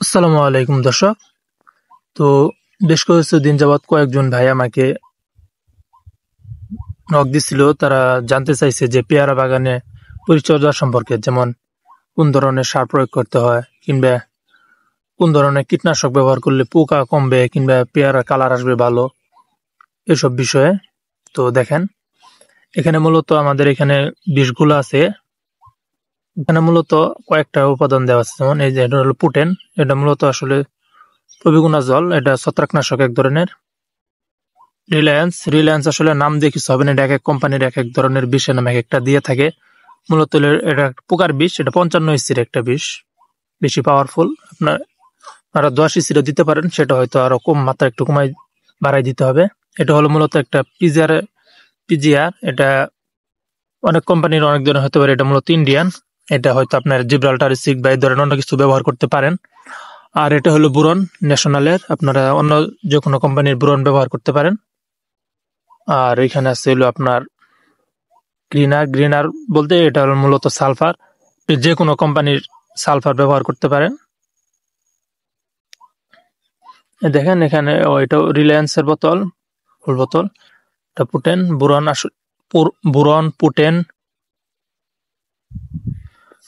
আসসালামু আলাইকুম দর্শক। তো বেশ কিছুদিন যাবৎ কয়েকজন ভাই আমাকে নক দিছিল। তারা জানতে চাইছে যে পেয়ারা বাগানে পরিচর্যা সম্পর্কে, যেমন কোন ধরনের সার প্রয়োগ করতে হয়, কিংবা কোন ধরনের কীটনাশক ব্যবহার করলে পোকা কমবে কিংবা পেয়ারা কালার আসবে ভালো, এসব বিষয়ে। তো দেখেন, এখানে মূলত আমাদের এখানে বিষগুলো আছে। এখানে মূলত কয়েকটা উপাদান দেওয়া আছে, যেমন এই যে এটা হলো পুটেন। এটা মূলত আসলে প্রবিগুণাজল, এটা ছত্রাকনাশক এক ধরনের। রিলায়েন্স রিলায়েন্স আসলে নাম দিয়ে কিছু হবে না, এটা এক এক কোম্পানির এক এক ধরনের বিষের নাম এক একটা দিয়ে থাকে। মূলত এটা একটা পোকার বিষ, এটা 55 ইসির একটা বিষ, বেশি পাওয়ারফুল। আপনারা 10 ইসিরও দিতে পারেন, সেটা হয়তো আরো কম মাত্রা একটু কমাই বাড়াই দিতে হবে। এটা হলো মূলত একটা পিজিআর। এটা অনেক কোম্পানির অনেক ধরনের হতে পারে, এটা মূলত ইন্ডিয়ান। এটা হয়তো আপনার জিব্রাল্টার সিক বা এই ধরনের অন্য কিছু ব্যবহার করতে পারেন। আর এটা হলো বুরন ন্যাশনালের, আপনারা অন্য যে কোনো কোম্পানির বুরন ব্যবহার করতে পারেন। আর এখানে আছে হলো আপনার গ্রিনার বলতে এটা হলো মূলত সালফার। যে কোনো কোম্পানির সালফার ব্যবহার করতে পারেন। দেখেন এখানে এটা রিলায়েন্সের বোতল, ফুল বোতল। এটা পুটেন বুরন পুটেন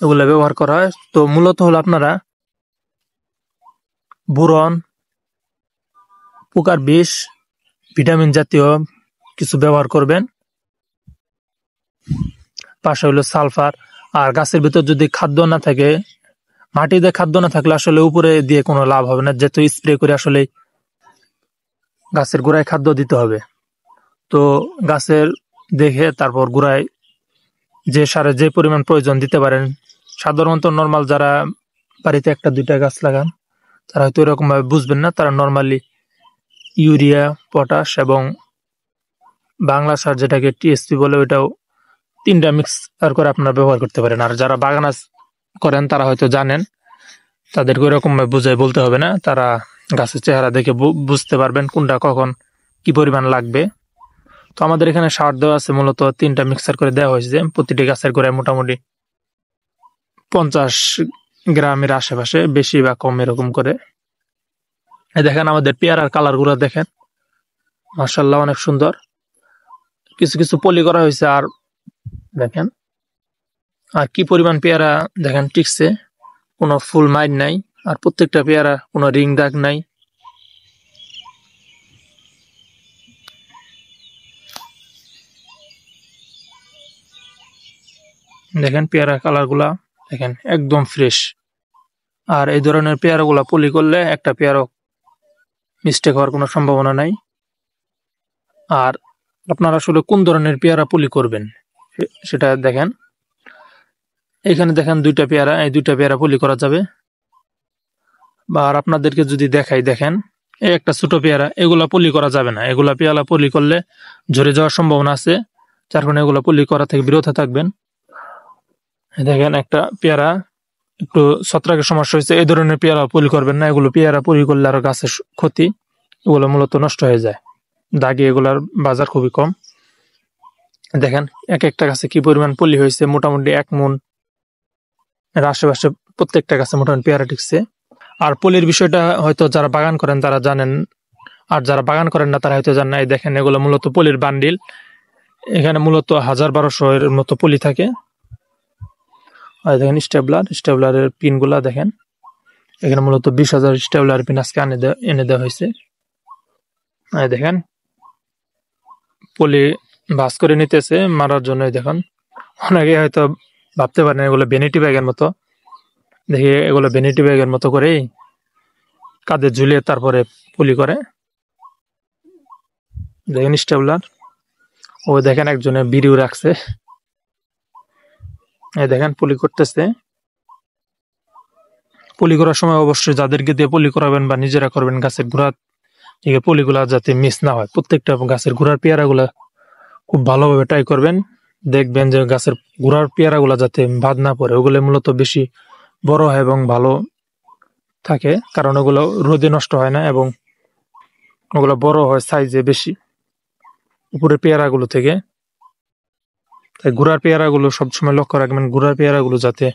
এগুলো ব্যবহার করা হয়। তো মূলত হলো আপনারা বুরন, পোকার বিষ, ভিটামিন জাতীয় কিছু ব্যবহার করবেন। পাশে হলো সালফার। আর গাছের ভিতর যদি খাদ্য না থাকে, মাটিতে খাদ্য না থাকলে আসলে উপরে দিয়ে কোনো লাভ হবে না, যেহেতু স্প্রে করে আসলে গাছের গোড়ায় খাদ্য দিতে হবে। তো গাছের দেখে তারপর গোড়ায় যে সারে যে পরিমাণ প্রয়োজন দিতে পারেন। সাধারণত নর্মাল যারা বাড়িতে একটা দুইটা গাছ লাগান, তারা হয়তো এরকম ভাবে বুঝবেন না। তারা নর্মালি ইউরিয়া, পটাশ এবং বাংলা সার যেটাকে টিএসপি বলে, ওইটাও 3টা মিক্স করে আপনারা ব্যবহার করতে পারেন। আর যারা বাগান করেন তারা হয়তো জানেন, তাদেরকে ওইরকম ভাবে বুঝাই বলতে হবে না। তারা গাছের চেহারা দেখে বুঝতে পারবেন কোনটা কখন কি পরিমাণ লাগবে। তো আমাদের এখানে সার দেওয়া আছে, মূলত 3টা মিক্সার করে দেওয়া হয়েছে। প্রতিটি গাছের গোড়ায় মোটামুটি 50 গ্রামের আশেপাশে, বেশি বা কম এরকম করে। দেখেন আমাদের পেয়ারার কালার গুলো দেখেন, মাশাআল্লাহ অনেক সুন্দর। কিছু কিছু পলি করা হয়েছে। আর দেখেন আর কি পরিমাণ পেয়ারা দেখেন টিকছে, কোনো ফুল মাইর নাই। আর প্রত্যেকটা পেয়ারা কোনো রিং দাগ নাই। দেখেন পেয়ারা কালার গুলা দেখেন একদম ফ্রেশ। আর এই ধরনের পেয়ারা গুলা পলি করলে একটা পেয়ারা মিস্টেক হওয়ার কোনো সম্ভাবনা নাই। আর আপনারা আসলে কোন ধরনের পেয়ারা পলি করবেন সেটা দেখেন। এখানে দেখেন 2টা পেয়ারা, এই 2টা পেয়ারা পলি করা যাবে। বা আর আপনাদেরকে যদি দেখাই, দেখেন এই একটা ছোট পেয়ারা, এগুলা পলি করা যাবে না। এগুলা পেয়ারা পলি করলে ঝরে যাওয়ার সম্ভাবনা আছে, যার কারণে এগুলা পলি করা থেকে বিরত থাকবেন। দেখেন একটা পেয়ারা একটু ছত্রাকের সমস্যা হয়েছে, এই ধরনের পেয়ারা পলি করবেন না। এগুলো পেয়ারা পলি করলে আরো গাছের ক্ষতি, এগুলো মূলত নষ্ট হয়ে যায়। দাগে এগুলার বাজার খুবই কম। দেখেন এক একটা গাছে কি পরিমাণ পলি হয়েছে, মোটামুটি 1 মণ এর আশেপাশে প্রত্যেকটা গাছে মোটামুটি পেয়ারা টিকছে। আর পলির বিষয়টা হয়তো যারা বাগান করেন তারা জানেন, আর যারা বাগান করেন না তারা হয়তো জানেন না। এই দেখেন এগুলো মূলত পলির বান্ডিল। এখানে মূলত 1000-1200 এর মতো পলি থাকে। আর দেখেন স্টেবলারের পিন গুলা দেখেন, এখানে মূলত 20,000 স্টেবলার পিন আজকে এনে দেওয়া হয়েছে। আর দেখেন পলি ভাঁজ করে নিতেছে মারার জন্য। দেখেন অনেকে হয়তো ভাবতে পারেন এগুলো ভ্যানিটি ব্যাগের মতো। দেখি এগুলো ভ্যানিটি ব্যাগের মতো করেই কাঁধে ঝুলিয়ে তারপরে পলি করে। দেখেন স্টেবলার। ও দেখেন একজনে বিড়িও রাখছে, এই দেখেন পলি করতেছে। পলি করার সময় অবশ্যই যাদেরকে দিয়ে পলি করাবেন বা নিজেরা করবেন, গাছের গোড়া থেকে পলিগুলা যাতে মিস না হয়। প্রত্যেকটা গাছের গোড়ার পেয়ারা গুলা খুব ভালোভাবে ট্রাই করবেন। দেখবেন যে গাছের গোড়ার পেয়ারা গুলা যাতে বাদ না পড়ে। ওগুলো মূলত বেশি বড় হয় এবং ভালো থাকে, কারণ ওগুলো রোদে নষ্ট হয় না এবং ওগুলো বড় হয় সাইজে বেশি উপরে পেয়ারা গুলো থেকে। তাই গোড়ার পেয়ারা গুলো সবসময় লক্ষ্য রাখবেন, গোড়ার পেয়ারা গুলো যাতে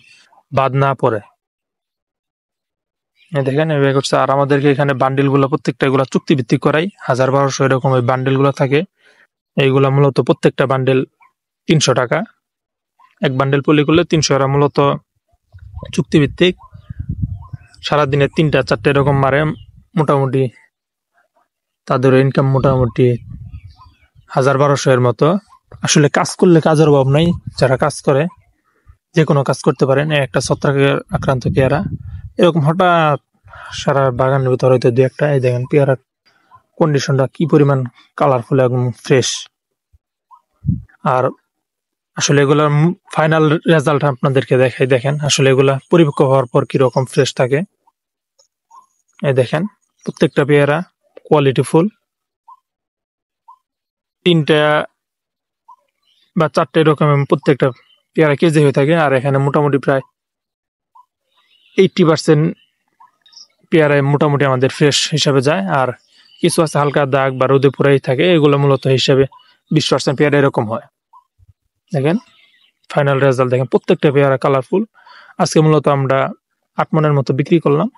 বাদ না পড়ে। দেখেন এভাবে করছে। আর আমাদেরকে এখানে বান্ডিল গুলো প্রত্যেকটা এগুলা চুক্তিভিত্তিক করাই 1000-1200 এরকম ওই বান্ডিল গুলো থাকে। এইগুলা মূলত প্রত্যেকটা বান্ডেল 300 টাকা। এক বান্ডেল পলি করলে 300। এরা মূলত চুক্তিভিত্তিক, সারাদিনে 3টা-4টা এরকম মারে। মোটামুটি তাদের ইনকাম মোটামুটি 1000-1200 এর মতো। আসলে কাজ করলে কাজের অভাব নাই। যারা কাজ করে যে কোনো কাজ করতে পারেন। একটা ছত্রাকে আক্রান্ত পেয়ারা এরকম হঠাৎ সারা বাগানের ভিতরে হয়তো 2-1টা। এই দেখেন পেয়ারার কন্ডিশনটা কি পরিমাণ কালারফুল, একদম ফ্রেশ। আর আসলে এগুলার ফাইনাল রেজাল্ট আপনাদেরকে দেখাই। দেখেন আসলে এগুলা পরিপক্ক হওয়ার পর কিরকম ফ্রেশ থাকে। এই দেখেন প্রত্যেকটা পেয়ারা কোয়ালিটি ফুল। 3টা বা 4টা এরকম প্রত্যেকটা পেয়ারা কেজি হয়ে থাকে। আর এখানে মোটামুটি প্রায় 80% পেয়ারায় মোটামুটি আমাদের ফ্রেশ হিসাবে যায়। আর কিছু আছে হালকা দাগ বা রোদে পুরাই থাকে, এগুলো মূলত হিসাবে 20% পেয়ারা এরকম হয়। দেখেন ফাইনাল রেজাল্ট দেখেন, প্রত্যেকটা পেয়ারা কালারফুল। আজকে মূলত আমরা 8 মনের মতো বিক্রি করলাম।